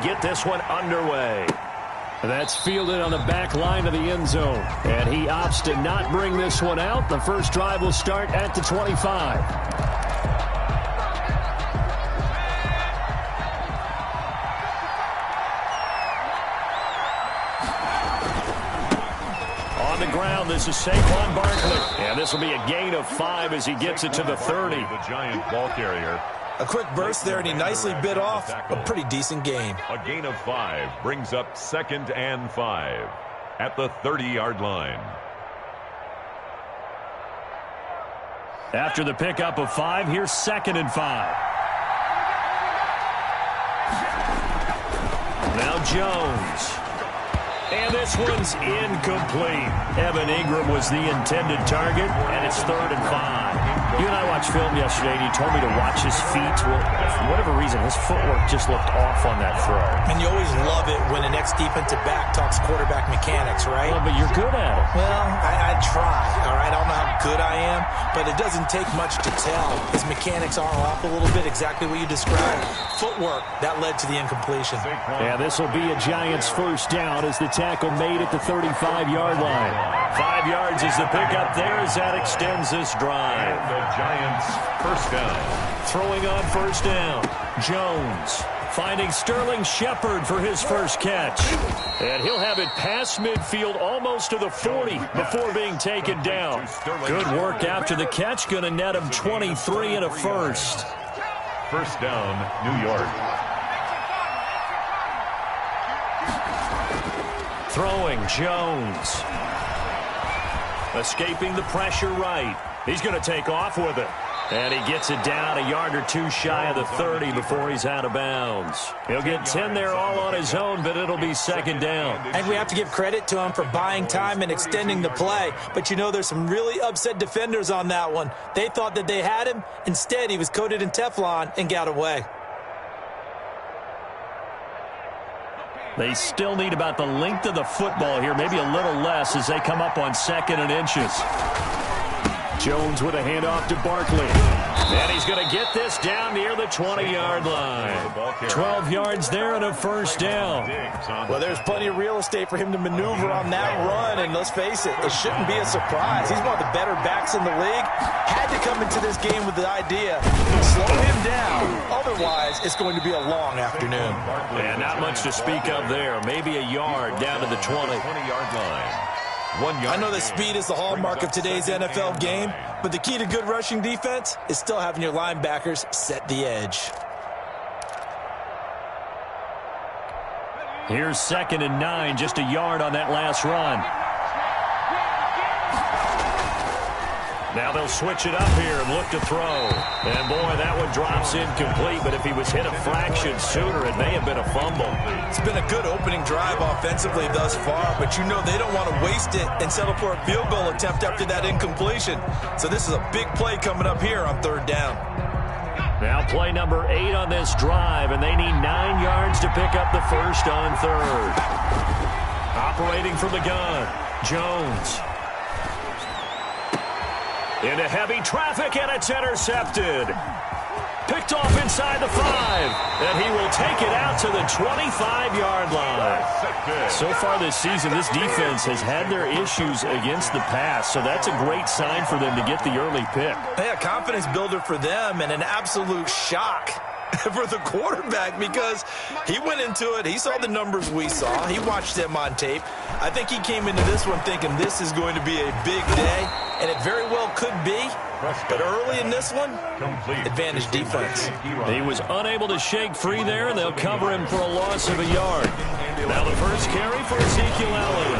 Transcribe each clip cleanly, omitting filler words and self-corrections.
Get this one underway. That's fielded on the back line of the end zone. And he opts to not bring this one out. The first drive will start at the 25. On the ground, this is Saquon Barkley. And this will be a gain of 5 as he gets it to the 30. The Giant ball carrier. A quick burst there, and he nicely bit off a pretty decent gain. A gain of 5 brings up 2nd and 5 at the 30-yard line. After the pickup of 5, here's 2nd and 5. Now Jones. And this one's incomplete. Evan Ingram was the intended target, and it's 3rd and 5. You and I watched film yesterday, and you told me to watch his feet. Well, for whatever reason, his footwork just looked off on that throw. And you always love it when the next defensive back talks quarterback mechanics, right? Well, but you're good at it. Well, I try, all right? I don't know how good I am, but it doesn't take much to tell. His mechanics are off a little bit, exactly what you described. Footwork, that led to the incompletion. Yeah, this will be a Giants first down as the tackle made at the 35-yard line. 5 yards is the pickup there as that extends this drive. The Giants first down. Throwing on first down, Jones finding Sterling Shepard for his first catch. And he'll have it past midfield almost to the 40 before being taken down. Good work after the catch, going to net him 23 and a first. First down, New York. Throwing, Jones. Escaping the pressure right. He's going to take off with it. And he gets it down a yard or 2 shy of the 30 before he's out of bounds. He'll get 10 there all on his own, but it'll be 2nd down. And we have to give credit to him for buying time and extending the play. But you know, there's some really upset defenders on that one. They thought that they had him. Instead, he was coated in Teflon and got away. They still need about the length of the football here, maybe a little less as they come up on 2nd and inches. Jones with a handoff to Barkley. And he's going to get this down near the 20-yard line. 12 yards there and a first down. Well, there's plenty of real estate for him to maneuver on that run, and let's face it shouldn't be a surprise. He's one of the better backs in the league. Had to come into this game with the idea, slow him down. Otherwise, it's going to be a long afternoon. And not much to speak of there. Maybe a yard down to the 20-yard line. 1 yard. I know that speed is the hallmark of today's NFL game, but the key to good rushing defense is still having your linebackers set the edge. Here's 2nd and 9, just a yard on that last run. Now they'll switch it up here and look to throw. And, boy, that one drops incomplete, but if he was hit a fraction sooner, it may have been a fumble. It's been a good opening drive offensively thus far, but you know they don't want to waste it and settle for a field goal attempt after that incompletion. So this is a big play coming up here on 3rd down. Now play number 8 on this drive, and they need 9 yards to pick up the first on 3rd. Operating from the gun, Jones. Into heavy traffic, and it's intercepted. Picked off inside the 5, and he will take it out to the 25-yard line. So far this season, this defense has had their issues against the pass, so that's a great sign for them to get the early pick. Yeah, confidence builder for them, and an absolute shock for the quarterback because he went into it. He saw the numbers we saw. He watched them on tape. I think he came into this one thinking this is going to be a big day, and it very well could be. But early in this one, advantage defense. He was unable to shake free there, and they'll cover him for a loss of a yard. Now the first carry for Ezekiel Elliott.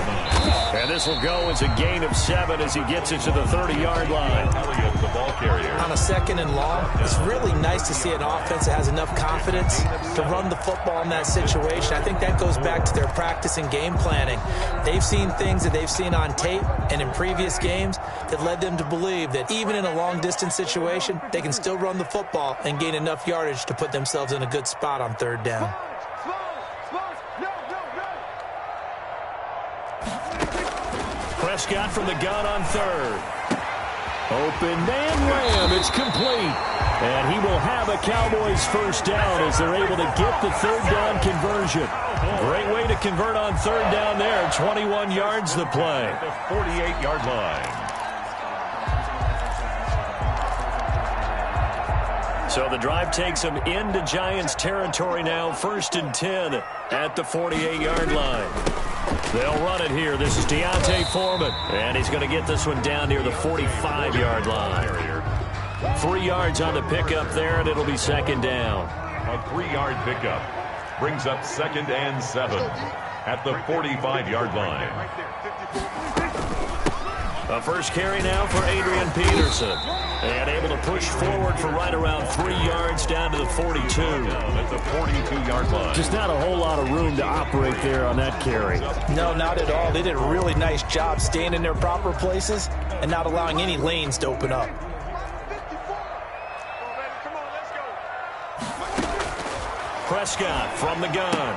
And this will go as a gain of 7 as he gets it to the 30-yard line. Elliott, the ball carrier. On a 2nd and long, it's really nice to see an offense that has enough confidence to run the football in that situation. I think that goes back to their practice and game planning. They've seen things that they've seen on tape and in previous games that led them to believe that even in a long-distance situation, they can still run the football and gain enough yardage to put themselves in a good spot on 3rd down. Prescott from the gun on 3rd. Open man ram. It's complete. And he will have a Cowboys first down as they're able to get the third down conversion. Great way to convert on third down there. 21 yards the play. The 48-yard line. So the drive takes them into Giants territory now. 1st and 10 at the 48-yard line. They'll run it here. This is D'Onta Foreman. And he's going to get this one down near the 45-yard line. 3 yards on the pickup there, and it'll be 2nd down. A 3-yard pickup brings up 2nd and 7 at the 45-yard line. A first carry now for Adrian Peterson. And able to push forward for right around 3 yards down to the 42. At the 42-yard line. Just not a whole lot of room to operate there on that carry. No, not at all. They did a really nice job staying in their proper places and not allowing any lanes to open up. Prescott from the gun.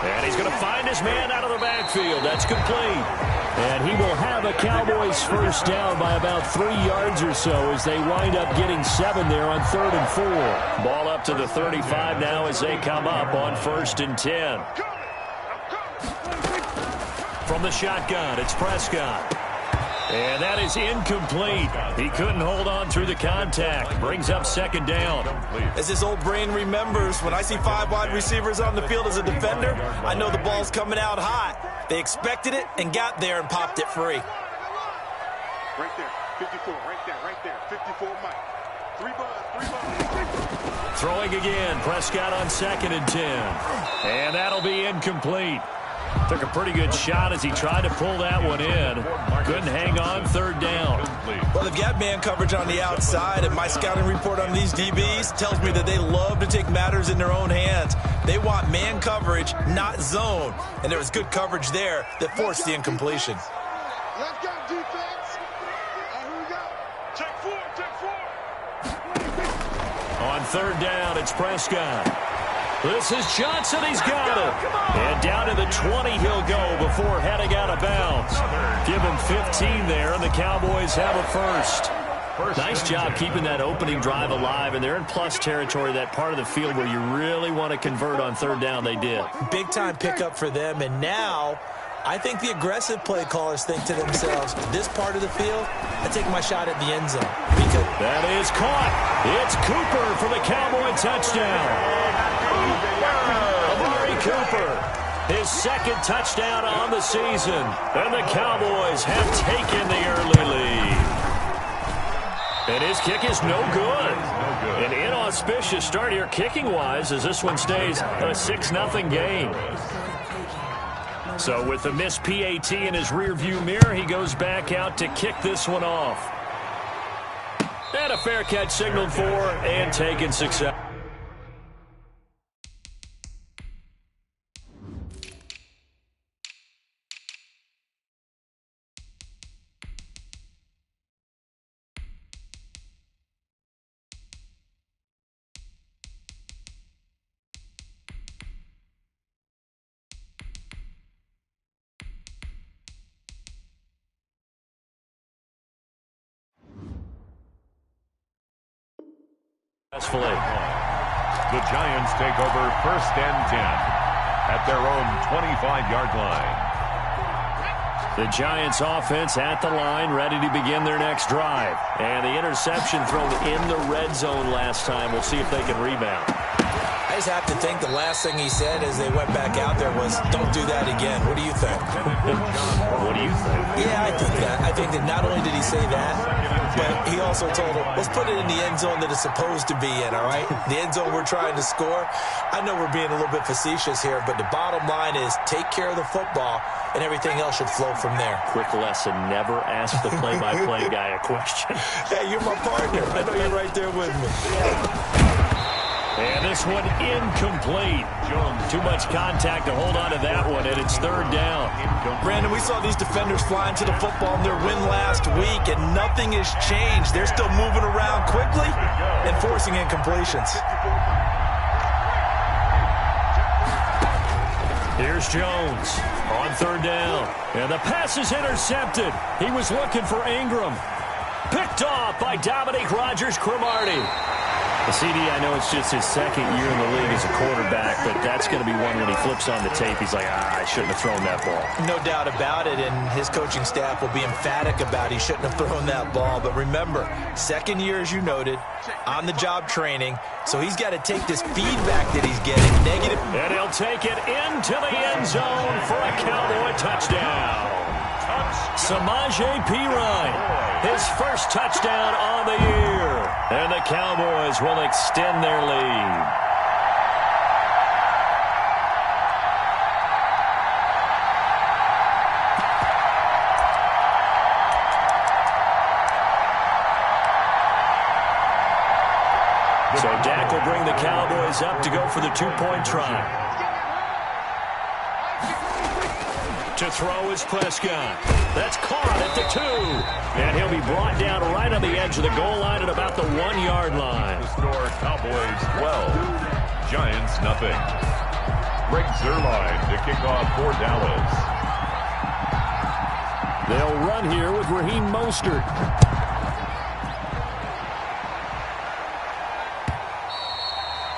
And he's going to find his man out of the backfield. That's complete. And he will have a Cowboys first down by about 3 yards or so as they wind up getting 7 there on 3rd and 4. Ball up to the 35 now as they come up on 1st and 10. From the shotgun, it's Prescott. And that is incomplete. He couldn't hold on through the contact. Brings up 2nd down. As his old brain remembers, when I see 5 wide receivers on the field as a defender, I know the ball's coming out hot. They expected it and got there and popped it free. Right there, 54, right there, 54, Mike. 3 balls. Throwing again, Prescott on 2nd and 10. And that'll be incomplete. Took a pretty good shot as he tried to pull that one in. Couldn't hang on, 3rd down. Well, they've got man coverage on the outside, and my scouting report on these DBs tells me that they love to take matters in their own hands. They want man coverage, not zone. And there was good coverage there that forced the incompletion. Let's go, defense. Here we go. Check 4. On 3rd down, it's Prescott. This is Johnson. He's got it. And down to the 20 he'll go before heading out of bounds. Give him 15 there, and the Cowboys have a first. Nice job keeping that opening drive alive, and they're in plus territory, that part of the field where you really want to convert on 3rd down. They did. Big-time pickup for them, and now I think the aggressive play callers think to themselves, this part of the field, I take my shot at the end zone. Because that is caught. It's Cooper for the Cowboy touchdown. Amari Cooper, his 2nd touchdown on the season. And the Cowboys have taken the early lead. And his kick is no good. An inauspicious start here kicking-wise as this one stays a 6-0 game. So with the missed PAT in his rearview mirror, he goes back out to kick this one off. And a fair catch signaled for and taken success. The Giants take over 1st and 10 at their own 25-yard line. The Giants offense at the line, ready to begin their next drive. And the interception thrown in the red zone last time. We'll see if they can rebound. I just have to think the last thing he said as they went back out there was, don't do that again. What do you think? What do you think? Yeah, I think that. I think that not only did he say that, but he also told him, let's put it in the end zone that it's supposed to be in, all right? The end zone we're trying to score. I know we're being a little bit facetious here, but the bottom line is take care of the football, and everything else should flow from there. Quick lesson, never ask the play-by-play guy a question. Hey, you're my partner. I know you're right there with me. And this one incomplete. Too much contact to hold on to that one, and it's 3rd down. Brandon, we saw these defenders flying to the football in their win last week, and nothing has changed. They're still moving around quickly and forcing incompletions. Here's Jones on 3rd down. And the pass is intercepted. He was looking for Ingram. Picked off by Dominique Rodgers-Cromartie. CD, I know it's just his second year in the league as a quarterback, but that's going to be one when he flips on the tape. He's like, I shouldn't have thrown that ball. No doubt about it, and his coaching staff will be emphatic about he shouldn't have thrown that ball. But remember, second year, as you noted, on-the-job training, so he's got to take this feedback that he's getting. Negative. And he'll take it into the end zone for a Cowboy touchdown. Samaje Perine, his first touchdown on the year. And the Cowboys will extend their lead. So Dak will bring the Cowboys up to go for the two-point try. To throw is Prescott. That's caught at the 2. And he'll be brought down right on the edge of the goal line at about the 1-yard line. The score, Cowboys 12, Giants nothing. Greg Zuerlein to kick off for Dallas. They'll run here with Raheem Mostert.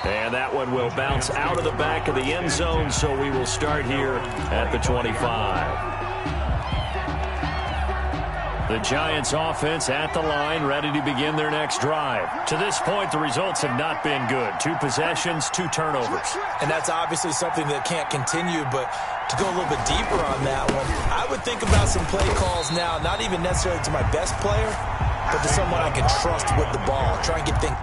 And that one will bounce out of the back of the end zone, so we will start here at the 25. The Giants offense at the line, ready to begin their next drive. To this point, the results have not been good. 2 possessions, 2 turnovers. And that's obviously something that can't continue, but to go a little bit deeper on that one, I would think about some play calls now, not even necessarily to my best player, but to someone I can trust with the ball. Try and get things.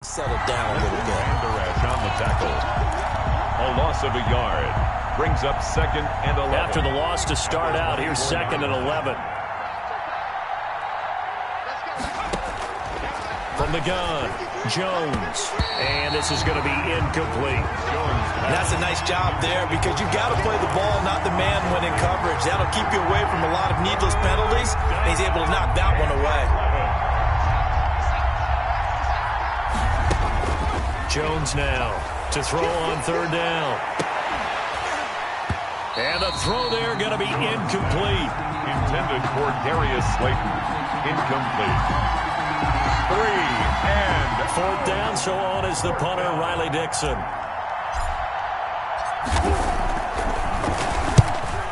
Settle down a little bit. On the tackle. A loss of a yard. Brings up 2nd and 11. After the loss to start out, here's 2nd and 11. From the gun, Jones. And this is going to be incomplete. That's a nice job there because you've got to play the ball, not the man when in coverage. That'll keep you away from a lot of needless penalties. And he's able to knock that one away. Jones now to throw on 3rd down. And the throw there going to be incomplete. Intended for Darius Slayton. Incomplete. 3 and 4th down, so on is the punter, Riley Dixon.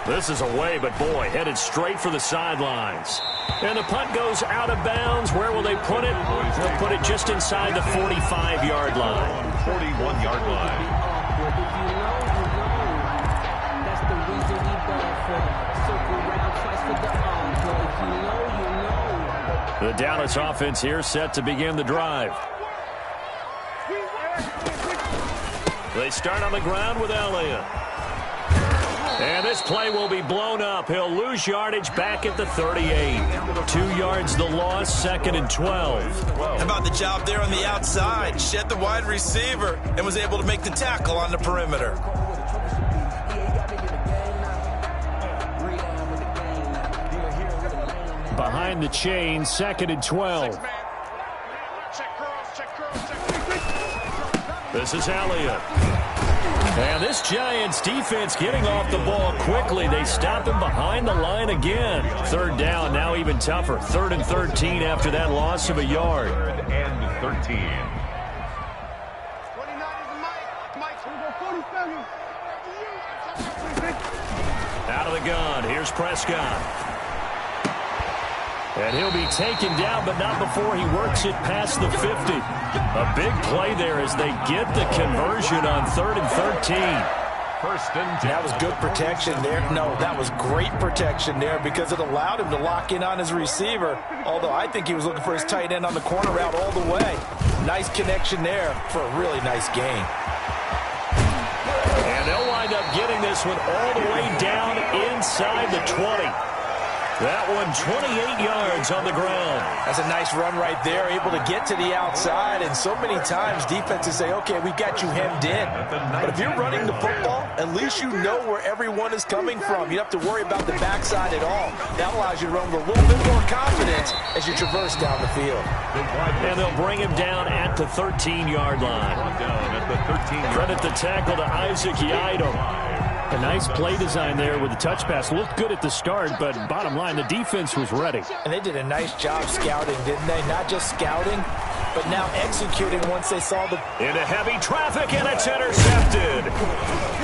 This is away, but boy, headed straight for the sidelines. And the punt goes out of bounds. Where will they put it? They'll put it just inside the 45-yard line. 41-yard line. That's the reason we ball for. Circle round twice for the arm. If you know, you know. The Dallas offense here set to begin the drive. They start on the ground with Elliott. And this play will be blown up. He'll lose yardage back at the 38. 2 yards the loss, 2nd and 12. How about the job there on the outside? Shed the wide receiver and was able to make the tackle on the perimeter. Behind the chain, 2nd and 12. This is Elliott. And this Giants defense getting off the ball quickly. They stop him behind the line again. 3rd down, now even tougher. 3rd and 13 after that loss of a yard. 3rd and 13. 29 is the Mike. 47. Out of the gun, here's Prescott. And he'll be taken down, but not before he works it past the 50. A big play there as they get the conversion on 3rd and 13. First and 10. That was good protection there. No, that was great protection there because it allowed him to lock in on his receiver, although I think he was looking for his tight end on the corner route all the way. Nice connection there for a really nice gain. And they'll wind up getting this one all the way down inside the 20. That one 28 yards on the ground. That's a nice run right there, able to get to the outside. And so many times defenses say, okay, we got you hemmed in. But if you're running the football, at least you know where everyone is coming from. You don't have to worry about the backside at all. That allows you to run with a little bit more confidence as you traverse down the field. And they'll bring him down at the 13-yard line. Credit the tackle to Isaac Yiadom. A nice play design there with the touch pass. Looked good at the start, but bottom line, the defense was ready. And they did a nice job scouting, didn't they? Not just scouting, but now executing once they saw the... Into heavy traffic, and it's intercepted.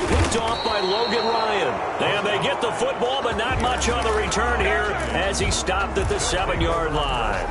Picked off by Logan Ryan. And they get the football, but not much on the return here as he stopped at the 7-yard line.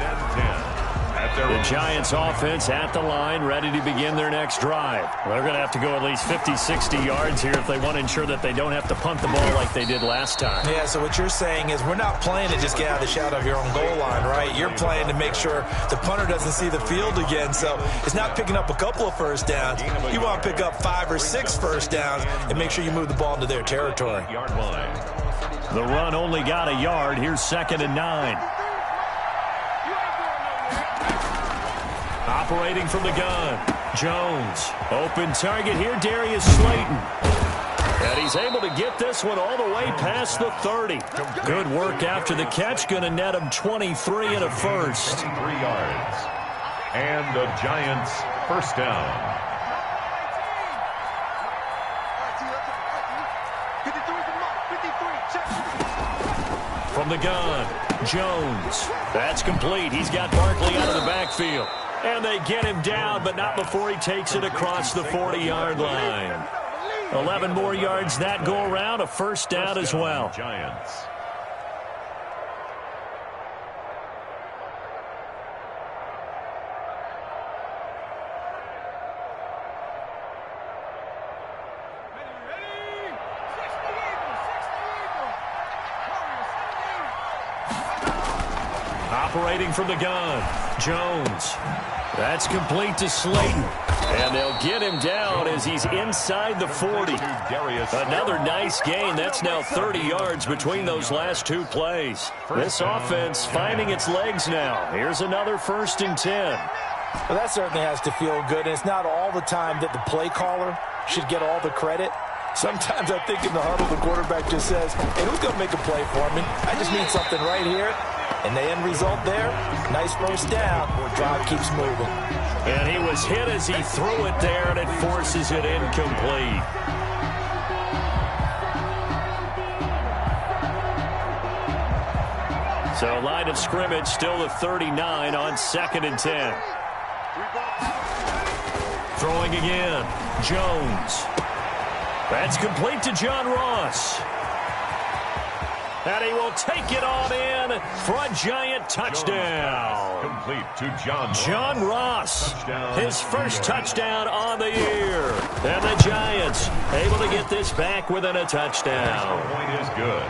The Giants offense at the line, ready to begin their next drive. Well, they're going to have to go at least 50, 60 yards here if they want to ensure that they don't have to punt the ball like they did last time. Yeah, so what you're saying is we're not playing to just get out of the shadow of your own goal line, right? You're playing to make sure the punter doesn't see the field again. So it's not picking up a couple of first downs. You want to pick up 5 or 6 first downs and make sure you move the ball into their territory. The run only got a yard. Here's 2nd and 9. Operating from the gun, Jones. Open target here, Darius Slayton. And he's able to get this one all the way past the 30. Good work after the catch. Going to net him 23 and a first. 23 yards. And the Giants first down. From the gun, Jones. That's complete. He's got Barkley out of the backfield. And they get him down, but not before he takes it across the 40-yard line. 11 more yards that go around, a first down as well. Giants. Operating from the gun, Jones. That's complete to Slayton. And they'll get him down as he's inside the 40. Another nice gain. That's now 30 yards between those last 2 plays. This offense finding its legs now. Here's another 1st and 10. Well, that certainly has to feel good. And it's not all the time that the play caller should get all the credit. Sometimes I think in the huddle, the quarterback just says, hey, who's going to make a play for me? I just need something right here. And the end result there, nice first down. Drive keeps moving. And he was hit as he threw it there, and it forces it incomplete. So line of scrimmage still the 39 on 2nd and 10. Throwing again, Jones. That's complete to John Ross. And he will take it on in for a Giant touchdown. Complete to John Ross. His first touchdown on the year. And the Giants able to get this back within a touchdown. Extra point is good.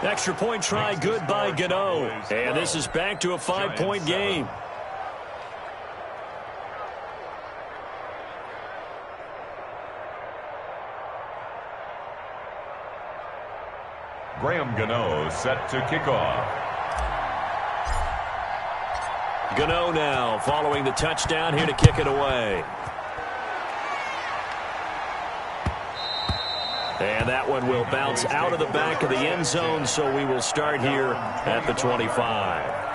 Extra point try good by Gano. And this is back to a 5-point game. Graham Gano set to kick off. Gano now following the touchdown here to kick it away. And that one will bounce out of the back of the end zone, so we will start here at the 25.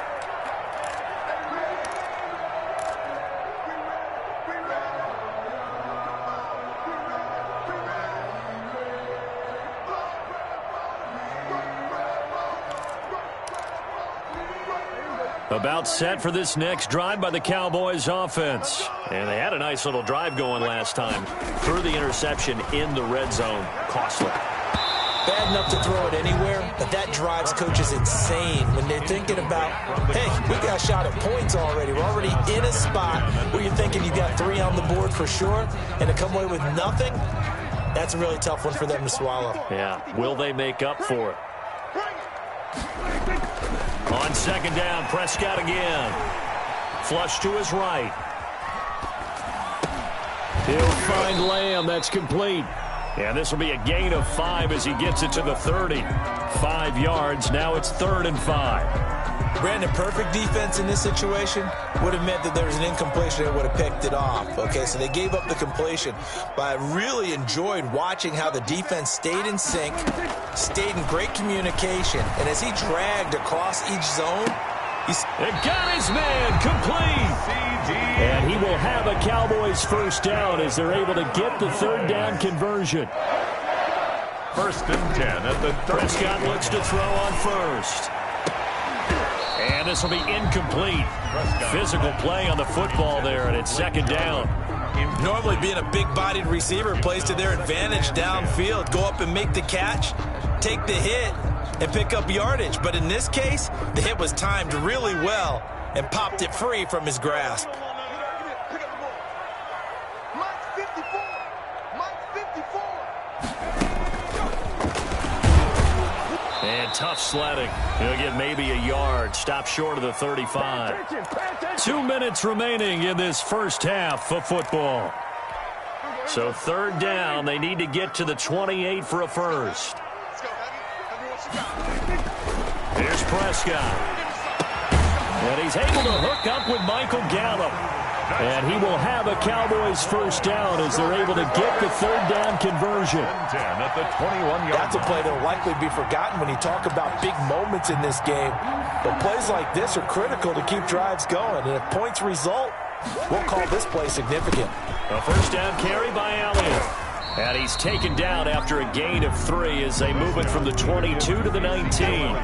About set for this next drive by the Cowboys offense. And they had a nice little drive going last time. Threw the interception in the red zone. Costly. Bad enough to throw it anywhere, but that drives coaches insane when they're thinking about, hey, we got a shot at points already. We're already in a spot where you're thinking you got 3 on the board for sure, and to come away with nothing, That's a really tough one for them to swallow. Yeah, will they make up for it? On second down, Prescott again. Flush to his right. He'll find Lamb. That's complete. And this will be a gain of 5 as he gets it to the 30. 5 yards. Now it's 3rd and 5. Brandon, perfect defense in this situation would have meant that there was an incompletion and would have picked it off. Okay, so they gave up the completion. But I really enjoyed watching how the defense stayed in sync, stayed in great communication. And as he dragged across each zone, it got his man complete. And he will have a Cowboys first down as they're able to get the 3rd down conversion. 1st and 10 at the 30. Prescott looks to throw on first. And this will be incomplete. Physical play on the football there, and it's 2nd down. Normally being a big-bodied receiver plays to their advantage downfield. Go up and make the catch, take the hit, and pick up yardage. But in this case, the hit was timed really well and popped it free from his grasp. And tough sledding. He'll get maybe a yard. Stop short of the 35. 2 minutes remaining in this first half of football. So 3rd down. They need to get to the 28 for a first. Here's Prescott. And he's able to hook up with Michael Gallup. And he will have a Cowboys first down as they're able to get the 3rd down conversion. 10 at the 21-yard That's a play that will likely be forgotten when you talk about big moments in this game. But plays like this are critical to keep drives going. And if points result, we'll call this play significant. A first down carry by Elliott. And he's taken down after a gain of 3 as they move it from the 22 to the 19.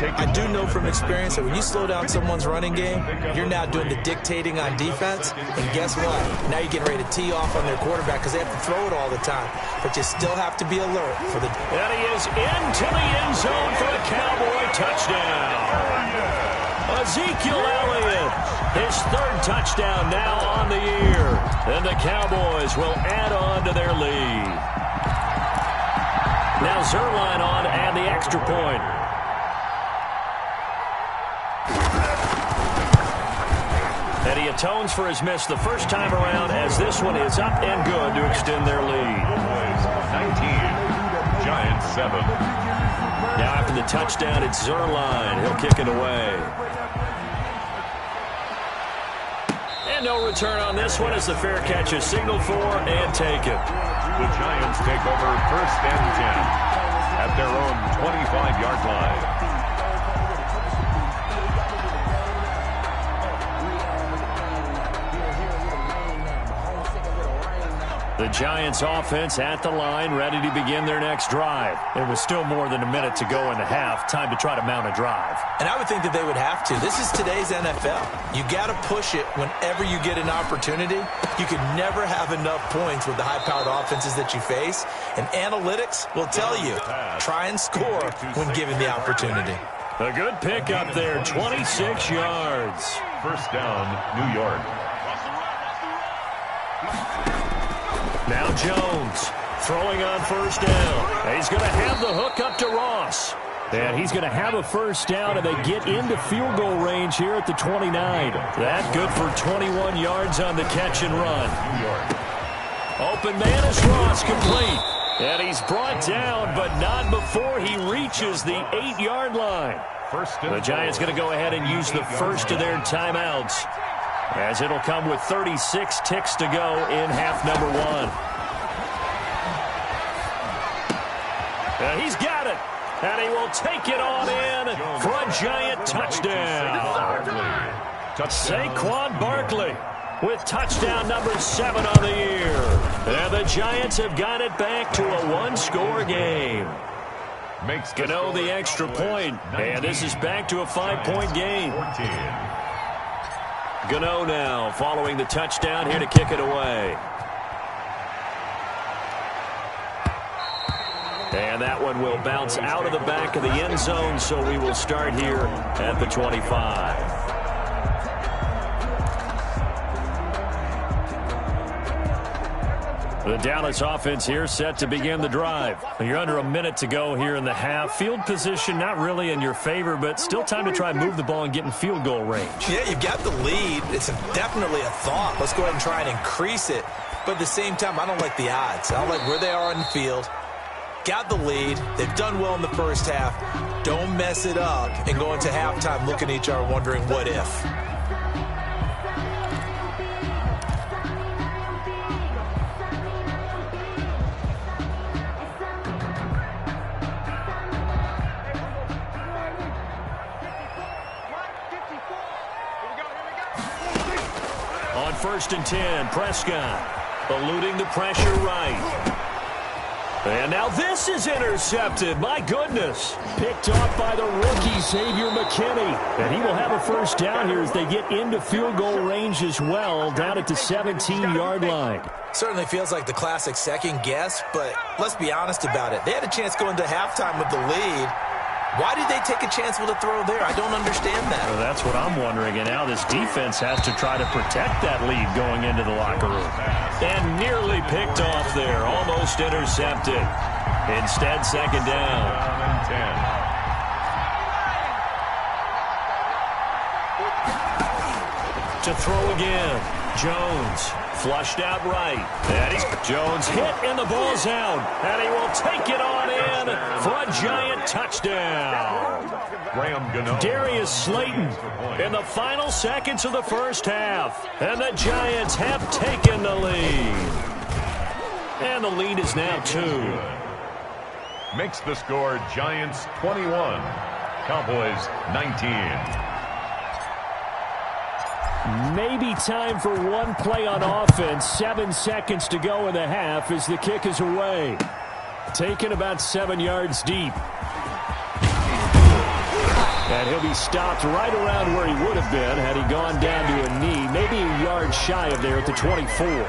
I do know from experience that when you slow down someone's running game, you're now doing the dictating on defense. And guess what? Now you're getting ready to tee off on their quarterback because they have to throw it all the time. But you still have to be alert for the... And he is into the end zone for a Cowboy touchdown. Ezekiel Elliott, his 3rd touchdown now on the year. And the Cowboys will add on to their lead. Now Zuerlein on and the extra point. And he atones for his miss the first time around as this one is up and good to extend their lead. 19, Giants 7. Now after the touchdown, it's Zuerlein. He'll kick it away. And no return on this one as the fair catch is signaled for and taken. The Giants take over 1st and 10 at their own 25-yard line. The Giants offense at the line, ready to begin their next drive. It was still more than a minute to go in the half. Time to try to mount a drive. And I would think that they would have to. This is today's NFL. You got to push it whenever you get an opportunity. You can never have enough points with the high-powered offenses that you face. And analytics will tell you, try and score when given the opportunity. A good pick up there, 26 yards. 1st down, New York. Now Jones throwing on 1st down. And he's going to have the hook up to Ross. And he's going to have a first down, and they get into field goal range here at the 29. That good for 21 yards on the catch and run. Open man is Ross, complete. And he's brought down, but not before he reaches the 8-yard line. The Giants going to go ahead and use the first of their timeouts, as it'll come with 36 ticks to go in half number 1. And he's got it. And he will take it on in for a Giant touchdown. Saquon Barkley with touchdown number 7 on the year. And the Giants have got it back to a 1-score game. Gano the extra point. And this is back to a 5-point game. Gano now following the touchdown here to kick it away. And that one will bounce out of the back of the end zone, so we will start here at the 25. The Dallas offense here set to begin the drive. You're under a minute to go here in the half. Field position not really in your favor, but still time to try and move the ball and get in field goal range. Yeah, you've got the lead. It's definitely a thought. Let's go ahead and try and increase it. But at the same time, I don't like the odds. I don't like where they are on the field. Got the lead. They've done well in the first half. Don't mess it up and go into halftime looking at each other wondering what if. On 1st and 10, Prescott eluding the pressure right. And now this is intercepted. My goodness. Picked off by the rookie, Xavier McKinney. And he will have a first down here as they get into field goal range as well, down at the 17-yard line. Certainly feels like the classic second guess, but let's be honest about it. They had a chance going to halftime with the lead. Why did they take a chance with a throw there? I don't understand that. Well, that's what I'm wondering. And now this defense has to try to protect that lead going into the locker room. And nearly picked off there. Almost intercepted. Instead, second down. 10. To throw again. Jones. Flushed out right. And Jones hit, and the ball's out. And he will take it on in for a giant touchdown. Darius Slayton in the final seconds of the first half. And the Giants have taken the lead. And the lead is now 2. Makes the score Giants 21, Cowboys 19. Maybe time for one play on offense. 7 seconds to go in the half as the kick is away. Taken about 7 yards deep. And he'll be stopped right around where he would have been had he gone down to a knee. Maybe a yard shy of there at the 24.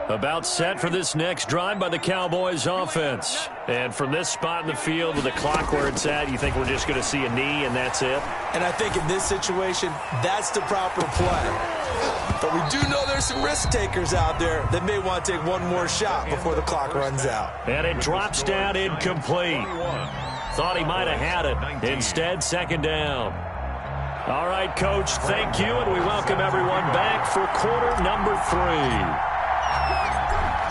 About set for this next drive by the Cowboys offense. And from this spot in the field with the clock where it's at, you think we're just going to see a knee and that's it? And I think in this situation, that's the proper play. But we do know there's some risk takers out there that may want to take one more shot before the clock runs out. And it drops down incomplete. Thought he might have had it. Instead, second down. All right, Coach, thank you, and we welcome everyone back for quarter number 3.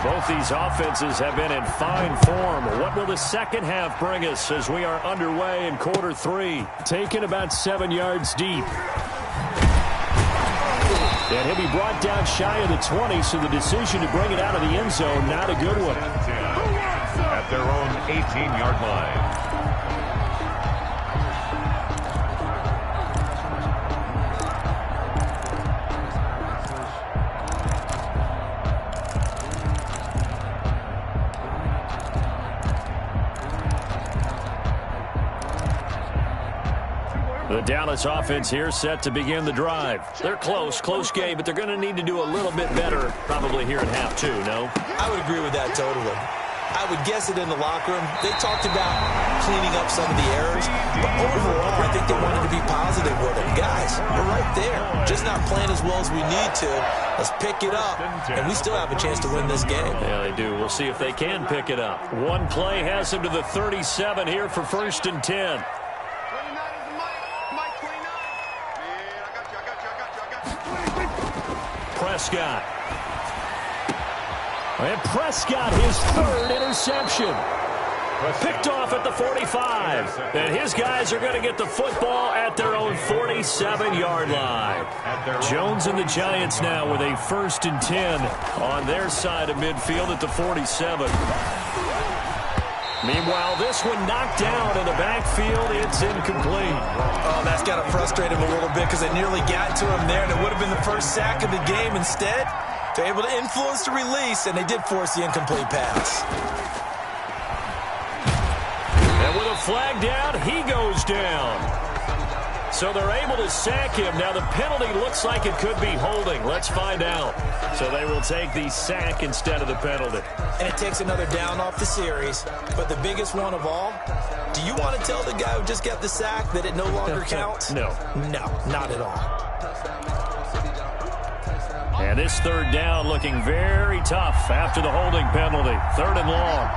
Both these offenses have been in fine form. What will the second half bring us as we are underway in quarter 3? Taken about 7 yards deep. And he'll be brought down shy of the 20, so the decision to bring it out of the end zone, not a good one. At their own 18-yard line. The Dallas offense here set to begin the drive. They're close game, but they're going to need to do a little bit better probably here in half 2, no? I would agree with that totally. I would guess it in the locker room. They talked about cleaning up some of the errors, but overall, I think they wanted to be positive with it. Guys, we're right there. Just not playing as well as we need to. Let's pick it up, and we still have a chance to win this game. Yeah, they do. We'll see if they can pick it up. One play has them to the 37 here for 1st and 10. Prescott. And Prescott, his 3rd interception. Picked off at the 45. And his guys are going to get the football at their own 47-yard line. Jones and the Giants now with a 1st and 10 on their side of midfield at the 47. Meanwhile, this one knocked down in the backfield. It's incomplete. Oh, that's got to frustrate him a little bit because they nearly got to him there, and it would have been the first sack of the game. Instead, they're able to influence the release, and they did force the incomplete pass. And with a flag down, he goes down. So they're able to sack him. Now the penalty looks like it could be holding. Let's find out. So they will take the sack instead of the penalty. And it takes another down off the series. But the biggest one of all, do you want to tell the guy who just got the sack that it no longer counts? No. No, not at all. And this third down looking very tough after the holding penalty. 3rd and long.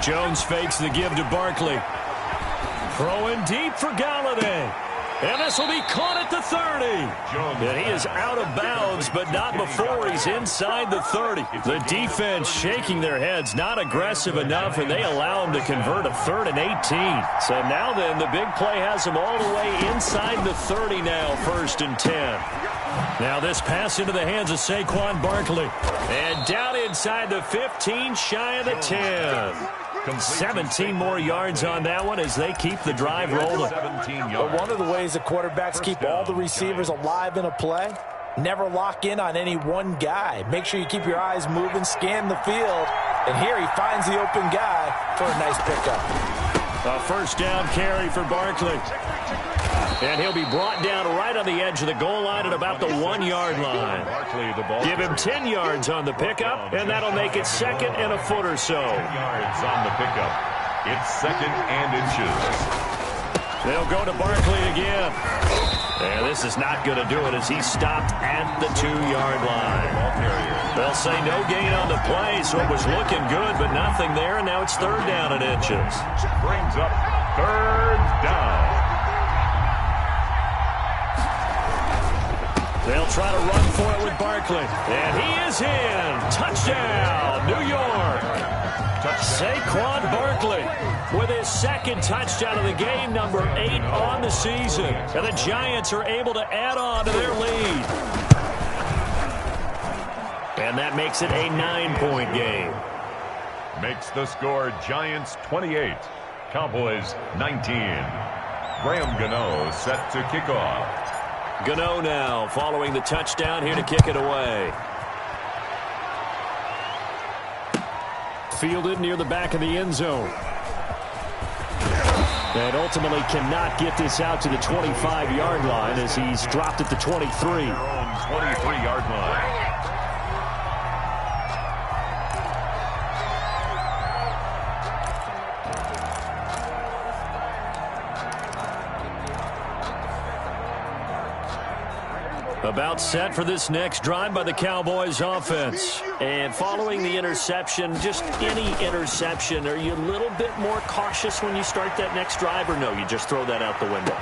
Jones fakes the give to Barkley. Throwing deep for Galladay. And this will be caught at the 30. And he is out of bounds, but not before he's inside the 30. The defense shaking their heads, not aggressive enough, and they allow him to convert a 3rd and 18. So now then, the big play has him all the way inside the 30 now, 1st and 10. Now this pass into the hands of Saquon Barkley. And down inside the 15, shy of the 10. 17 more yards on that one as they keep the drive rolling. But one of the ways the quarterbacks keep all the receivers alive in a play, never lock in on any one guy. Make sure you keep your eyes moving, scan the field. And here he finds the open guy for a nice pickup. A 1st down carry for Barkley. And he'll be brought down right on the edge of the goal line at about the 1-yard line. Give him 10 yards on the pickup, and that'll make it 2nd and a foot or so. 10 yards on the pickup. It's 2nd and inches. They'll go to Barkley again. And this is not going to do it as he's stopped at the 2-yard line. They'll say no gain on the play, so it was looking good, but nothing there, and now it's 3rd down and inches. Brings up 3rd down. They'll try to run for it with Barkley. And he is in. Touchdown, New York. Saquon Barkley with his 2nd touchdown of the game, number 8 on the season. And the Giants are able to add on to their lead. And that makes it a 9-point game. Makes the score Giants 28, Cowboys 19. Graham Gano set to kick off. Gano now following the touchdown here to kick it away. Fielded near the back of the end zone. And ultimately cannot get this out to the 25-yard line as he's dropped at the 23. 23-yard line. About set for this next drive by the Cowboys offense. And following the interception, just any interception, are you a little bit more cautious when you start that next drive, or no, you just throw that out the window?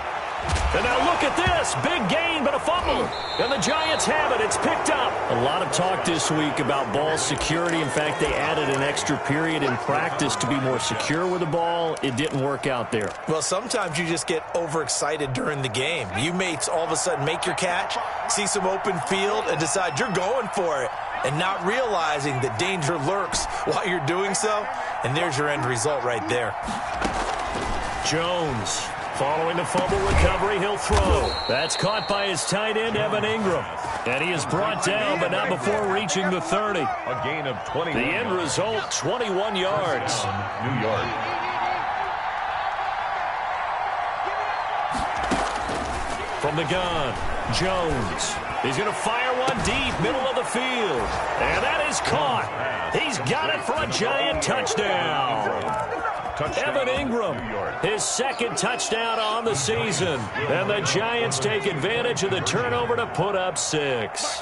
And now look at this. Big gain, but a fumble. And the Giants have it. It's picked up. A lot of talk this week about ball security. In fact, they added an extra period in practice to be more secure with the ball. It didn't work out there. Well, sometimes you just get overexcited during the game. You may all of a sudden make your catch, see some open field, and decide you're going for it, and not realizing that danger lurks while you're doing so. And there's your end result right there. Jones. Following the fumble recovery, he'll throw. That's caught by his tight end, Evan Ingram. And he is brought down, but not before reaching the 30. A gain of 20. The end result, 21 yards. New York. From the gun, Jones. He's going to fire one deep, middle of the field. And that is caught. He's got it for a Giant touchdown. Evan Ingram, his 2nd touchdown on the season. And the Giants take advantage of the turnover to put up 6.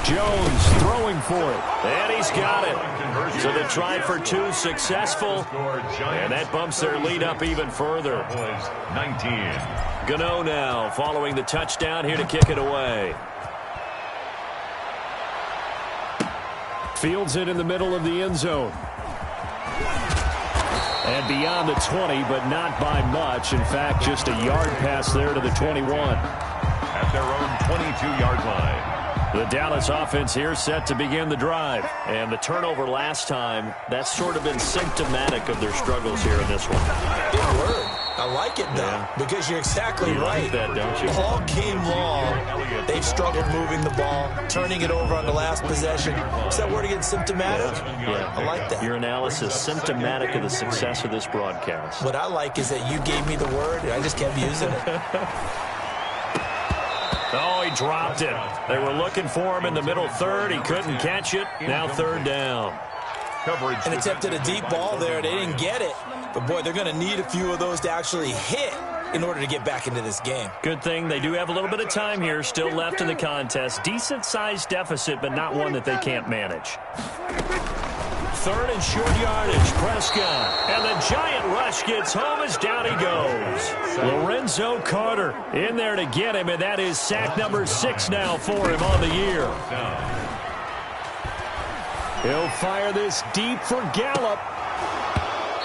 Jones throwing for it. And he's got it. So the try for 2 successful. And that bumps their lead up even further. 19. Gano now following the touchdown here to kick it away. Fields it in the middle of the end zone. And beyond the 20, but not by much. In fact, just a yard pass there to the 21. At their own 22-yard line. The Dallas offense here set to begin the drive. And the turnover last time, that's sort of been symptomatic of their struggles here in this one. Big word. I like it, though, because you're exactly right. Like that, don't you? All game long, they've struggled moving the ball, turning it over on the last possession. Is that word again, symptomatic? Yeah. I like that. Your analysis, symptomatic of the success of this broadcast. What I like is that you gave me the word, and I just kept using it. Oh, he dropped it. They were looking for him in the middle third. He couldn't catch it. Now third down. Coverage. And attempted a deep ball there. They didn't get it. But, boy, they're going to need a few of those to actually hit in order to get back into this game. Good thing they do have a little bit of time here still left in the contest. Decent-sized deficit, but not one that they can't manage. Third and short yardage, Prescott. And the giant rush gets home as down he goes. Lorenzo Carter in there to get him, and that is sack number 6 now for him on the year. He'll fire this deep for Gallup.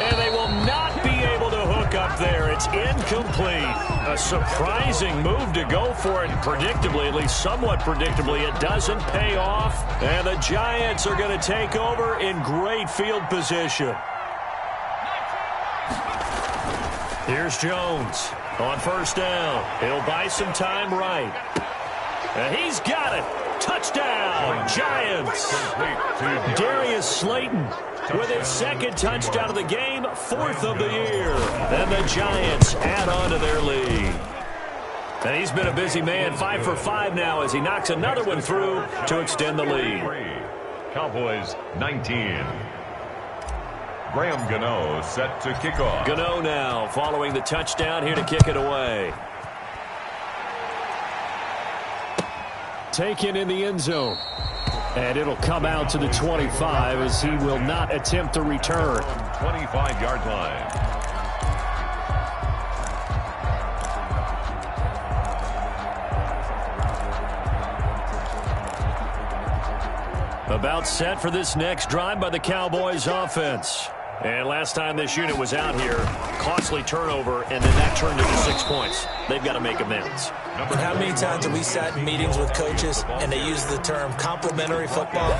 And they will not be able to hook up there. It's incomplete. A surprising move to go for it. Predictably, at least somewhat predictably, it doesn't pay off. And the Giants are going to take over in great field position. Here's Jones on first down. He'll buy some time right. And he's got it. Touchdown, Giants. Darius Slayton with his second touchdown of the game, 4th of the year. And the Giants add on to their lead. And he's been a busy man, 5 for 5 now as he knocks another one through to extend the lead. Cowboys 19. Graham Gano set to kick off. Gano now following the touchdown here to kick it away. Taken in the end zone. And it'll come out to the 25 as he will not attempt to return. 25-yard line. About set for this next drive by the Cowboys offense. And last time this unit was out here, costly turnover, and then that turned into 6 points. They've got to make amends. And how many times have we sat in meetings with coaches and they use the term complementary football?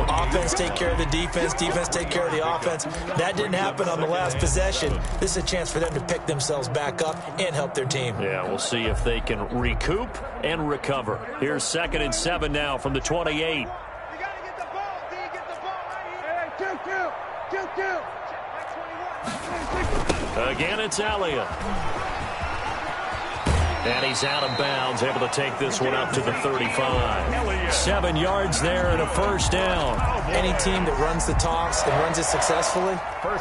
Offense take care of the defense, defense take care of the offense. That didn't happen on the last possession. This is a chance for them to pick themselves back up and help their team. Yeah, we'll see if they can recoup and recover. Here's 2nd and 7 now from the 28. You got to get the ball. Do you get the ball right here? 2-2. Again, it's Elliott. And he's out of bounds, able to take this one up to the 35. 7 yards there and a first down. Any team that runs the toss and runs it successfully,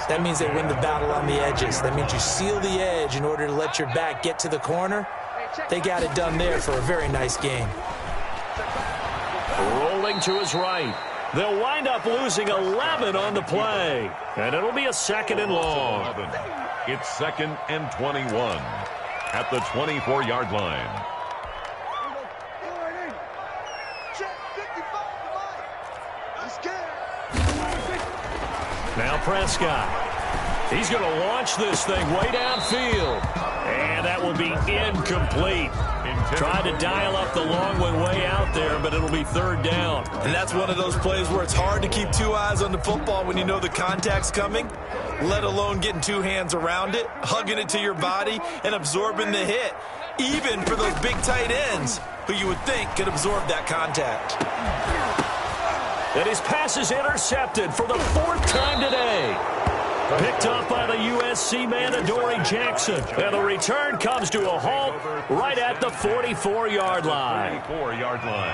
that means they win the battle on the edges. That means you seal the edge in order to let your back get to the corner. They got it done there for a very nice game. Rolling to his right. They'll wind up losing 11 on the play. And it'll be a 2nd and long. It's 2nd and 21 at the 24-yard line. Now Prescott. He's going to launch this thing way downfield. And that will be incomplete. Tried to dial up the long one way out there, but it'll be 3rd down. And that's one of those plays where it's hard to keep 2 eyes on the football when you know the contact's coming, let alone getting 2 hands around it, hugging it to your body, and absorbing the hit, even for those big tight ends who you would think could absorb that contact. And his pass is intercepted for the 4th time today. Picked up by the USC man, Adoree Jackson. And the return comes to a halt right at the 44-yard line.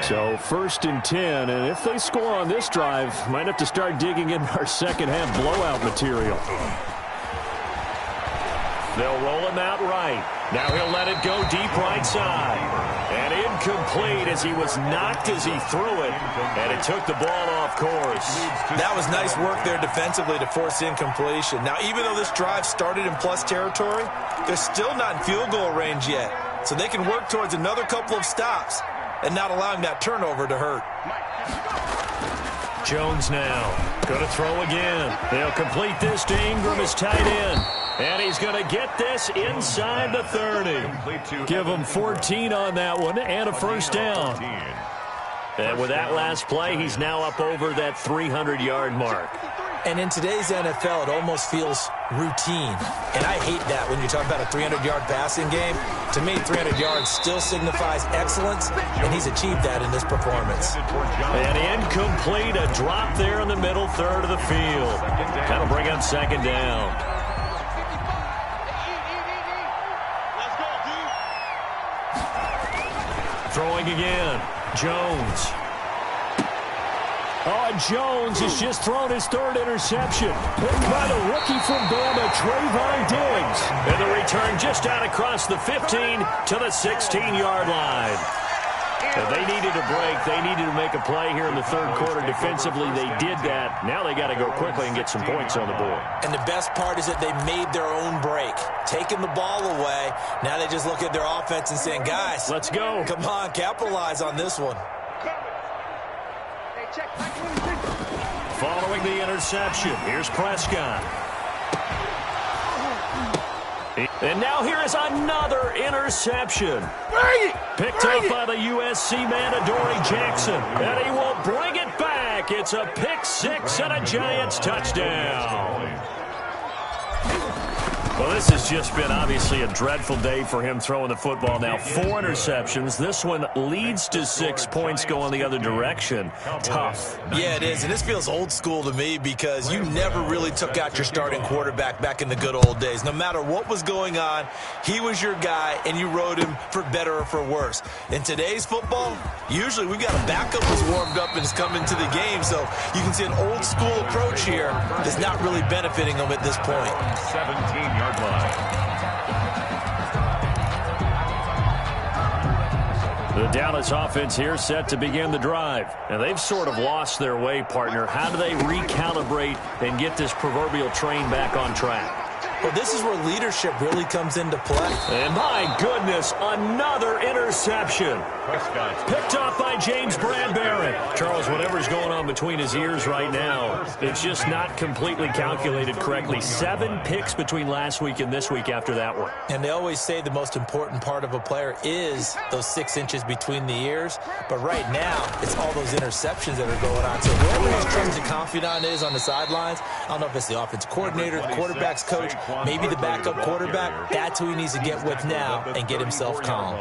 So 1st and 10, and if they score on this drive, might have to start digging in our second-half blowout material. They'll roll him out right. Now he'll let it go deep right side. And incomplete as he was knocked as he threw it. And it took the ball off course. That was nice work there defensively to force incompletion. Now, even though this drive started in plus territory, they're still not in field goal range yet. So they can work towards another couple of stops and not allowing that turnover to hurt. Jones now going to throw again. They'll complete this to Ingram as tight end. And he's going to get this inside the 30. Give him 14 on that one and a first down. And with that last play, he's now up over that 300-yard mark. And in today's NFL, it almost feels routine. And I hate that when you talk about a 300-yard passing game. To me, 300 yards still signifies excellence, and he's achieved that in this performance. And incomplete, a drop there in the middle third of the field. That'll bring up second down. Throwing again, Jones. Oh, and Jones has just thrown his third interception. Picked by the rookie from Bama, Trayvon Diggs. And the return just out across the 15 to the 16-yard line. And they needed a break. They needed to make a play here in the third quarter. Defensively, they did that. Now they got to go quickly and get some points on the board. And the best part is that they made their own break. Taking the ball away. Now they just look at their offense and saying, guys, let's go. Come on, capitalize on this one. Following the interception, here's Prescott. And now here is another interception. Picked up by the USC man, Adoree Jackson. And he will bring it back. It's a pick six and a Giants touchdown. Well, this has just been obviously a dreadful day for him throwing the football. Now 4 interceptions. This one leads to 6 points going the other direction. Tough. Yeah, it is. And this feels old school to me because you never really took out your starting quarterback back in the good old days. No matter what was going on, he was your guy, and you rode him for better or for worse. In today's football, usually we've got a backup who's warmed up and is coming to the game. So you can see an old school approach here that's not really benefiting him at this point. 17-yard line. The Dallas offense here set to begin the drive. And they've sort of lost their way, partner. How do they recalibrate and get this proverbial train back on track? Well, this is where leadership really comes into play. And my goodness, another interception. Picked up by James Bradbury. Charles, whatever's going on between his ears right now, it's just not completely calculated correctly. 7 picks between last week and this week after that one. And they always say the most important part of a player is those 6 inches between the ears. But right now, it's all those interceptions that are going on. So whoever his Trinity confidant is on the sidelines, I don't know if it's the offensive coordinator, the quarterback's coach, maybe the backup quarterback, that's who he needs to get with now and get himself calm.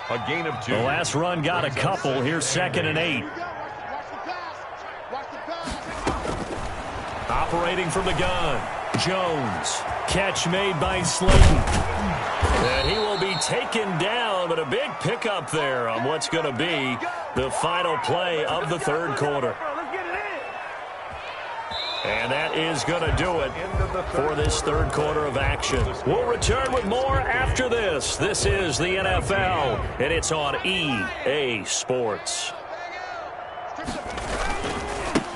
A gain of 2. The last run got a couple. Here's 2nd and 8. Operating from the gun, Jones. Catch made by Slayton. And he will be taken down, but a big pickup there on what's going to be the final play of the third quarter. And that is going to do it for this third quarter of action. We'll return with more after this. This is the NFL, and it's on EA Sports.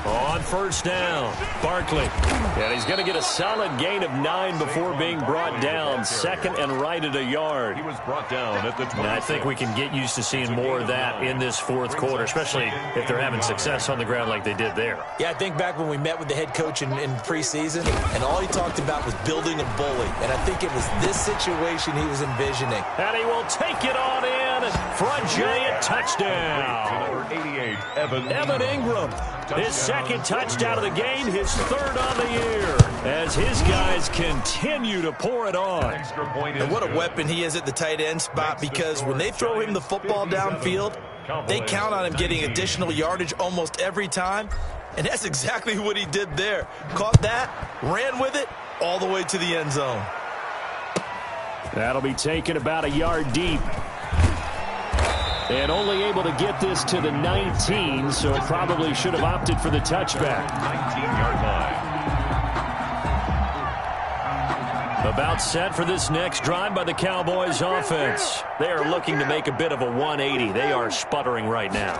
On first down, Barkley. And he's going to get a solid gain of 9 before being brought down. 2nd and right at a yard. He was brought down at the 20. And I think we can get used to seeing more of that in this fourth quarter, especially if they're having success on the ground like they did there. Yeah, I think back when we met with the head coach in preseason, and all he talked about was building a bully. And I think it was this situation he was envisioning. And he will take it on in for a Giant touchdown. Number 88, Evan Ingram. His 2nd touchdown of the game, his 3rd on the year, as his guys continue to pour it on. And what a weapon he is at the tight end spot, because when they throw him the football downfield, they count on him getting additional yardage almost every time. And that's exactly what he did there. Caught that, ran with it, all the way to the end zone. That'll be taken about a yard deep. And only able to get this to the 19, so probably should have opted for the touchback. 19-yard line. About set for this next drive by the Cowboys offense. They are looking to make a bit of a 180. They are sputtering right now.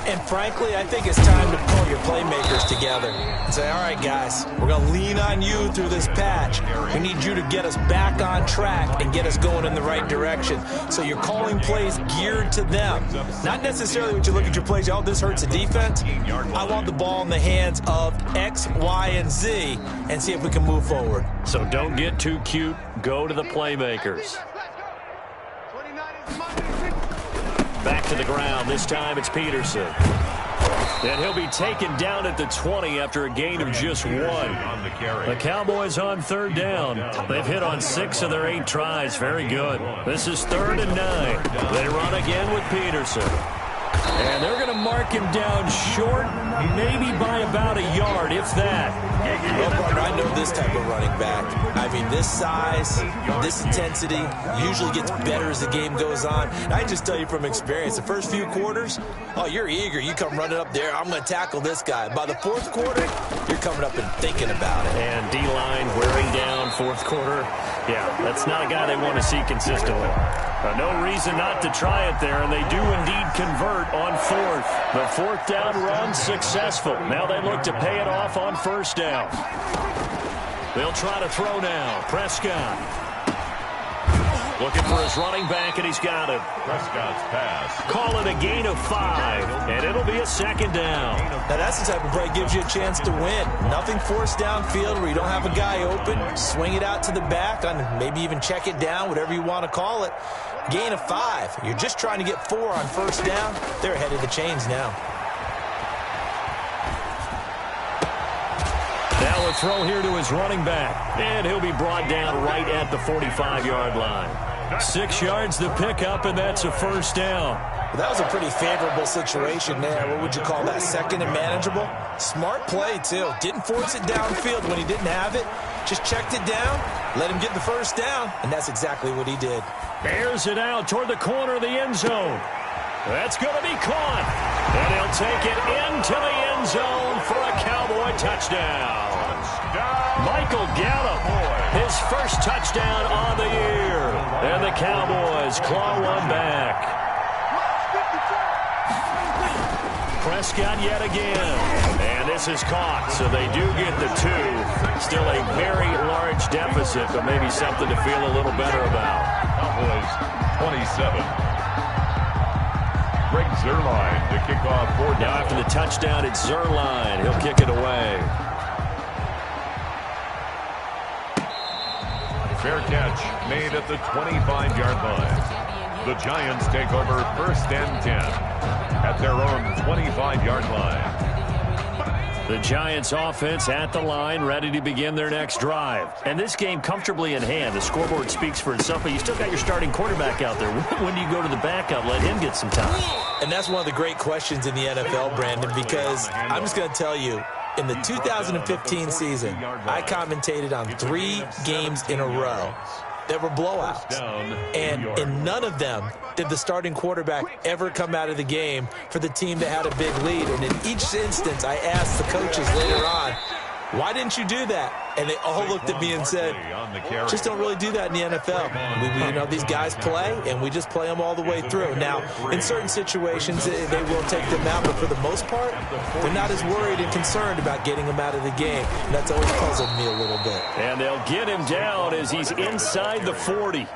And frankly, I think it's time to pull your playmakers together and say, all right, guys, we're going to lean on you through this patch. We need you to get us back on track and get us going in the right direction. So you're calling plays geared to them. Not necessarily when you look at your plays, oh, this hurts the defense. I want the ball in the hands of X, Y, and Z and see if we can move forward. So don't get too cute. Go to the playmakers. Back to the ground. This time it's Peterson. And he'll be taken down at the 20 after a gain of just 1. The Cowboys on 3rd down. They've hit on 6 of their 8 tries. Very good. This is 3rd and 9. They run again with Peterson. And they're going to mark him down short, maybe by about a yard, if that. Well, partner, I know this type of running back. I mean, this size, this intensity usually gets better as the game goes on. And I can just tell you from experience, the first few quarters, oh, you're eager. You come running up there, I'm going to tackle this guy. By the 4th quarter, you're coming up and thinking about it. And D-line wearing down 4th quarter. Yeah, that's not a guy they want to see consistently. No reason not to try it there, and they do indeed convert on 4th. The 4th down run successful. Now they look to pay it off on 1st down. They'll try to throw now. Prescott looking for his running back, and he's got it. Prescott's pass. Call it a gain of 5, and it'll be a 2nd down. Now that's the type of play that gives you a chance to win. Nothing forced downfield where you don't have a guy open. Swing it out to the back, maybe even check it down, whatever you want to call it. Gain of 5. You're just trying to get 4 on 1st down. They're ahead of the chains now. Now a throw here to his running back. And he'll be brought down right at the 45-yard line. 6 yards the pickup, and that's a 1st down. Well, that was a pretty favorable situation there. What would you call that? 2nd and manageable? Smart play, too. Didn't force it downfield when he didn't have it. Just checked it down, let him get the 1st down, and that's exactly what he did. Airs it out toward the corner of the end zone. That's going to be caught. And he'll take it into the end zone for a Cowboy touchdown. Michael Gallup, his first touchdown on the year. And the Cowboys claw one back. Prescott yet again. And this is caught, so they do get the 2. Still a very large deficit, but maybe something to feel a little better about. Cowboys 27. Greg Zuerlein to kick off 4th down. Now after the touchdown, it's Zuerlein. He'll kick it away. Fair catch made at the 25-yard line. The Giants take over 1st and 10 at their own 25-yard line. The Giants offense at the line, ready to begin their next drive. And this game comfortably in hand. The scoreboard speaks for itself, but you still got your starting quarterback out there. When do you go to the backup? Let him get some time. And that's one of the great questions in the NFL, Brandon, because I'm just going to tell you, in the 2015 season, I commentated on 3 games in a row that were blowouts. And in none of them did the starting quarterback ever come out of the game for the team that had a big lead. And in each instance, I asked the coaches later on, why didn't you do that? And they all looked at me and said, just don't really do that in the NFL. These guys play, and we just play them all the way through. Now, in certain situations, they will take them out, but for the most part, they're not as worried and concerned about getting them out of the game. And that's always puzzled me a little bit. And they'll get him down as he's inside the 40.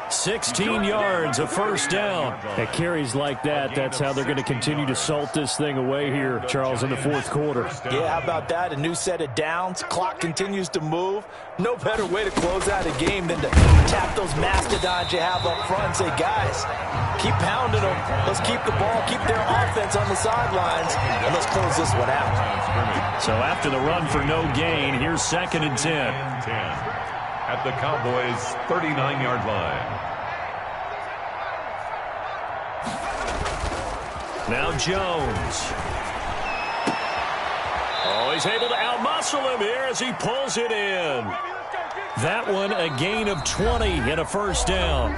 16 yards, a 1st down. At carries like that, that's how they're going to continue to salt this thing away here, Charles, in the 4th quarter. Yeah, how about that? A new set of downs. Clock continues to move. No better way to close out a game than to tap those mastodons you have up front and say, guys, keep pounding them. Let's keep the ball, keep their offense on the sidelines, and let's close this one out. So after the run for no gain, here's 2nd and 10. At the Cowboys' 39-yard line. Now Jones. Oh, he's able to outmuscle him here as he pulls it in. That one a gain of 20 and a 1st down.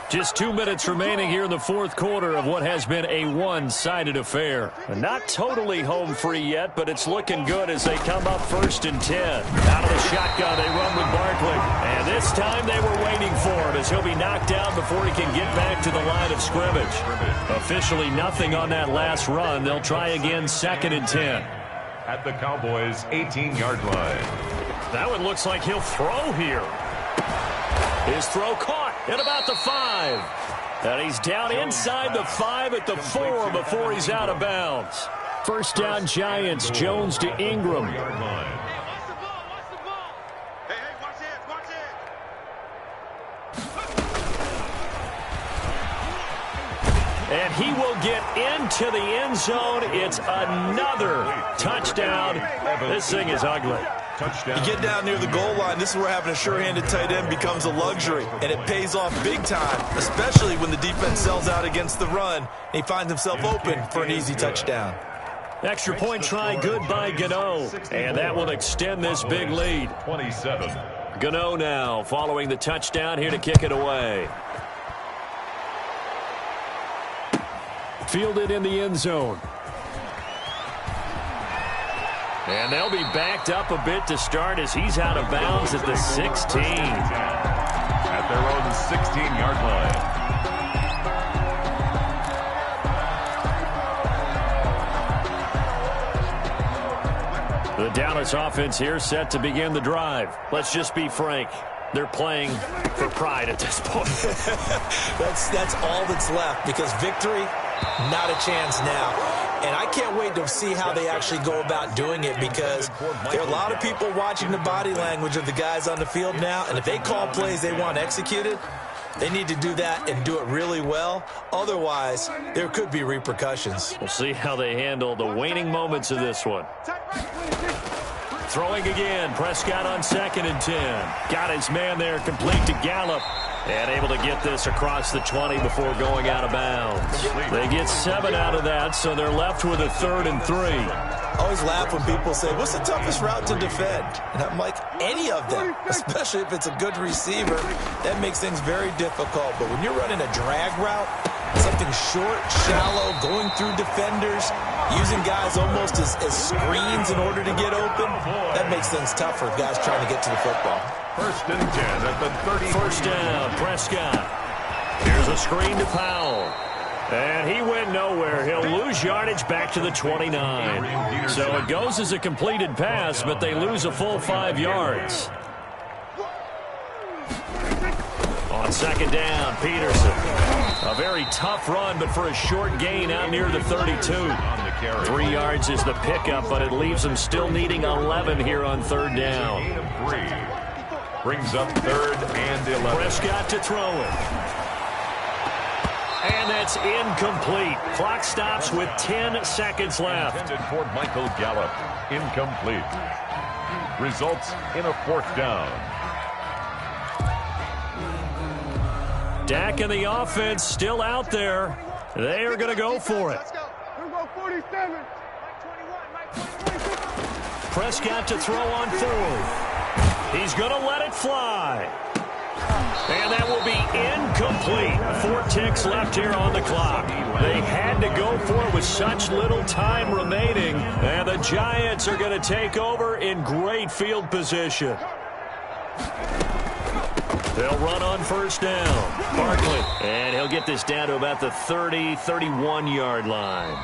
Just 2 minutes remaining here in the 4th quarter of what has been a one-sided affair. And not totally home free yet, but it's looking good as they come up 1st and 10. Out of the shotgun, they run with Barkley. And this time they were waiting for him as he'll be knocked down before he can get back to the line of scrimmage. Officially nothing on that last run. They'll try again 2nd and 10. At the Cowboys' 18-yard line. That one looks like he'll throw here. His throw caught at about the 5. And he's down inside the 5 at the 4 before he's out of bounds. 1st down Giants, Jones to Ingram. And he will get into the end zone. It's another touchdown. This thing is ugly. You get down near the goal line, this is where having a sure-handed tight end becomes a luxury, and it pays off big time, especially when the defense sells out against the run, and he finds himself open for an easy touchdown. Extra point try good by Gano, and that will extend this big lead. 27. Gano now following the touchdown here to kick it away. Fielded in the end zone. And they'll be backed up a bit to start as he's out of bounds at the 16. At their own 16-yard line. The Dallas offense here set to begin the drive. Let's just be frank. They're playing for pride at this point. That's all that's left, because victory, not a chance now. And I can't wait to see how they actually go about doing it, because there are a lot of people watching the body language of the guys on the field now, and if they call plays they want executed, they need to do that and do it really well. Otherwise, there could be repercussions. We'll see how they handle the waning moments of this one. Throwing again, Prescott on 2nd and 10. Got his man there, complete to Gallup. And able to get this across the 20 before going out of bounds. They get 7 out of that, so they're left with a 3rd and 3. I always laugh when people say, what's the toughest route to defend? And I'm like, any of them, especially if it's a good receiver. That makes things very difficult. But when you're running a drag route, something short, shallow, going through defenders, using guys almost as screens in order to get open, that makes things tough for guys trying to get to the football. 1st and 10 at the 30. First down, Prescott. Here's a screen to Powell. And he went nowhere. He'll lose yardage back to the 29. So it goes as a completed pass, but they lose a full 5 yards. On 2nd down, Peterson. A very tough run, but for a short gain out near the 32. 3 yards is the pickup, but it leaves them still needing 11 here on 3rd down. Brings up 3rd and 11. Prescott to throw it. And that's incomplete. Clock stops with 10 seconds left. Intended for Michael Gallup. Incomplete. Results in a 4th down. Dak and the offense still out there. They are going to go for it. Prescott to throw on 4th. He's going to let it fly. And that will be incomplete. 4 ticks left here on the clock. They had to go for it with such little time remaining. And the Giants are going to take over in great field position. They'll run on 1st down. Barkley. And he'll get this down to about the 30, 31-yard line.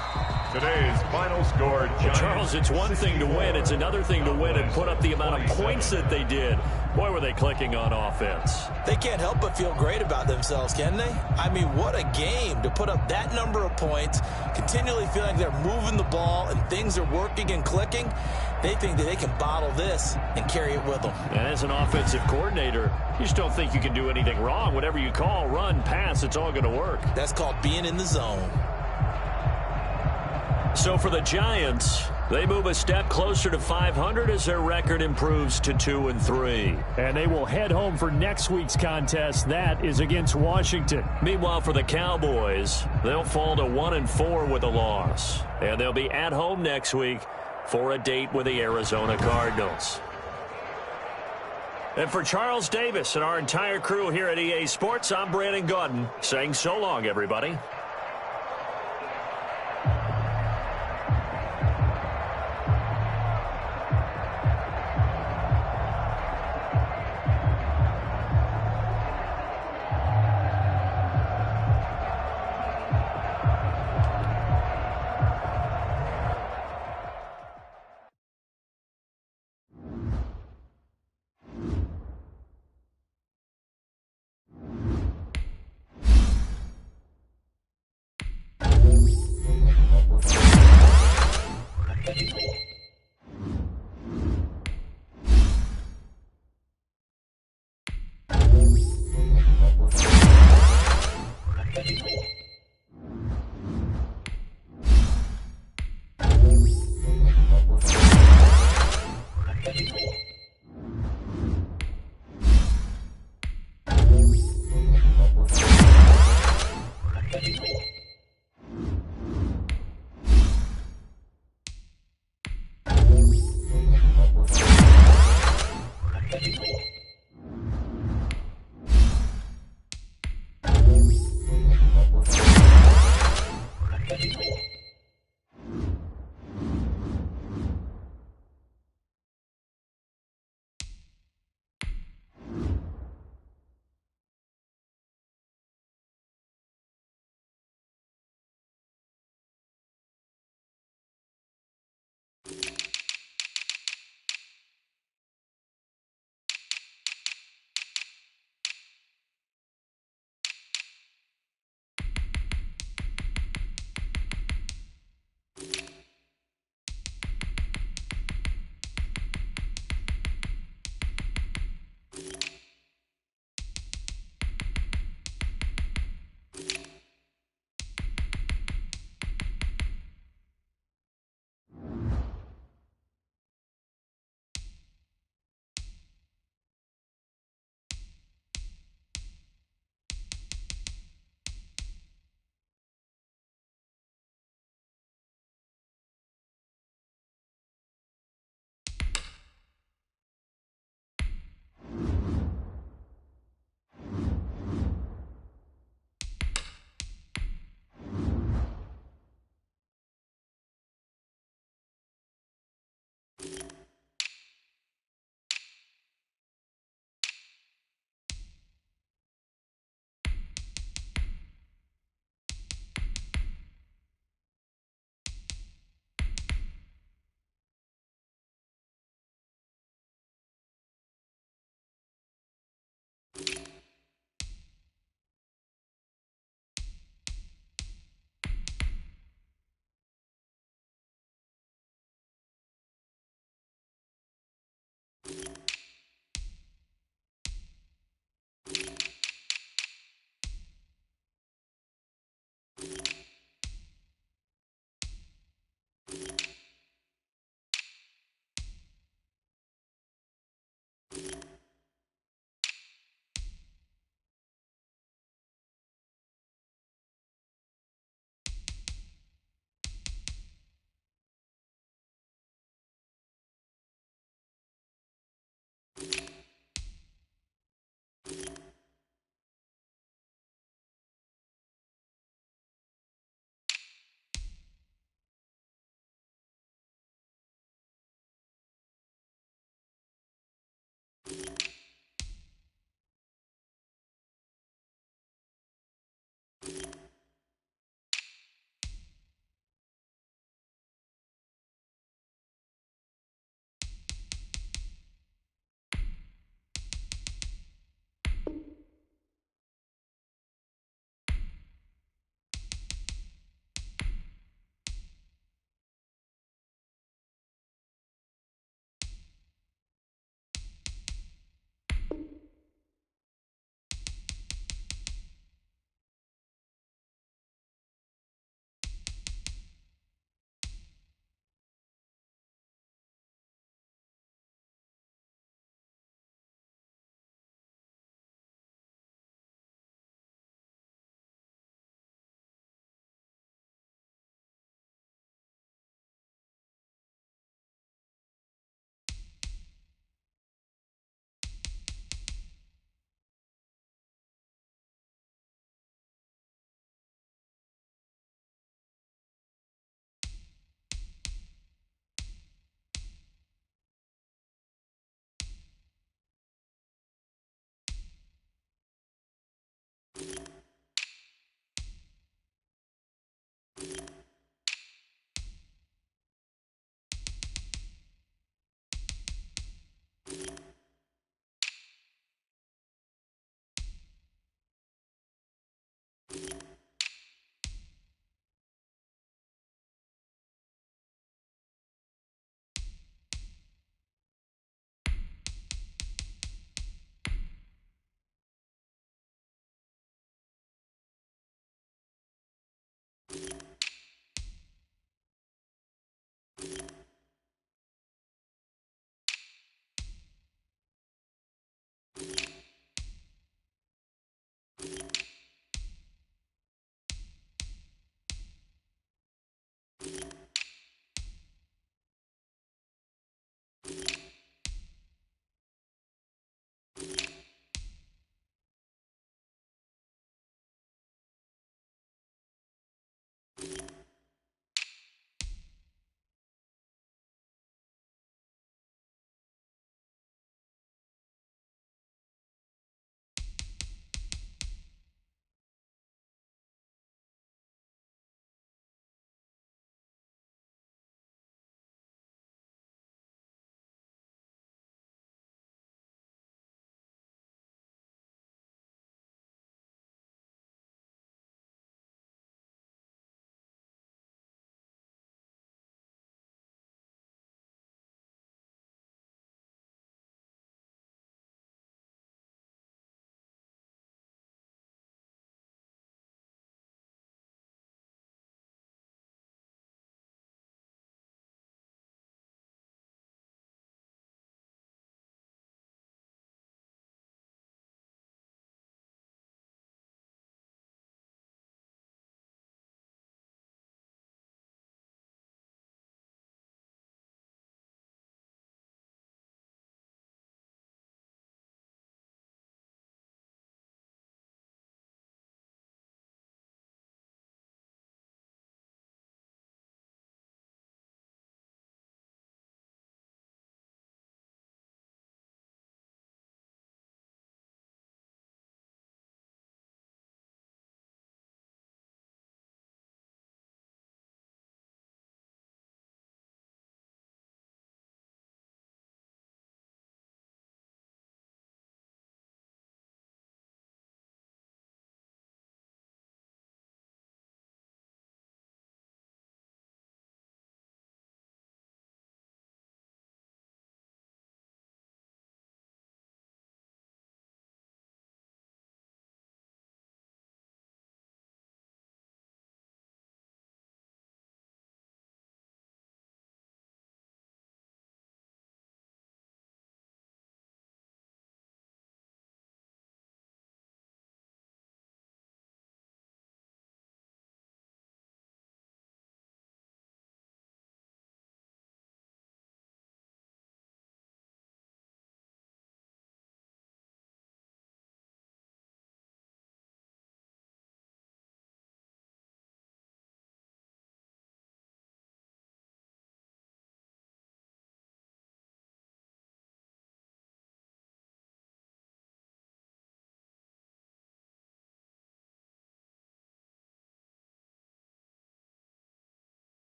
Today's final score, Giants. Charles, it's one thing to win. It's another thing to win and put up the amount of points that they did. Boy, were they clicking on offense. They can't help but feel great about themselves, can they? I mean, what a game to put up that number of points, continually feeling like they're moving the ball and things are working and clicking. They think that they can bottle this and carry it with them. And as an offensive coordinator, you just don't think you can do anything wrong. Whatever you call, run, pass, it's all going to work. That's called being in the zone. So for the Giants, they move a step closer to 500 as their record improves to 2-3. And they will head home for next week's contest. That is against Washington. Meanwhile, for the Cowboys, they'll fall to 1-4 with a loss. And they'll be at home next week for a date with the Arizona Cardinals. And for Charles Davis and our entire crew here at EA Sports, I'm Brandon Gaudin saying so long, everybody.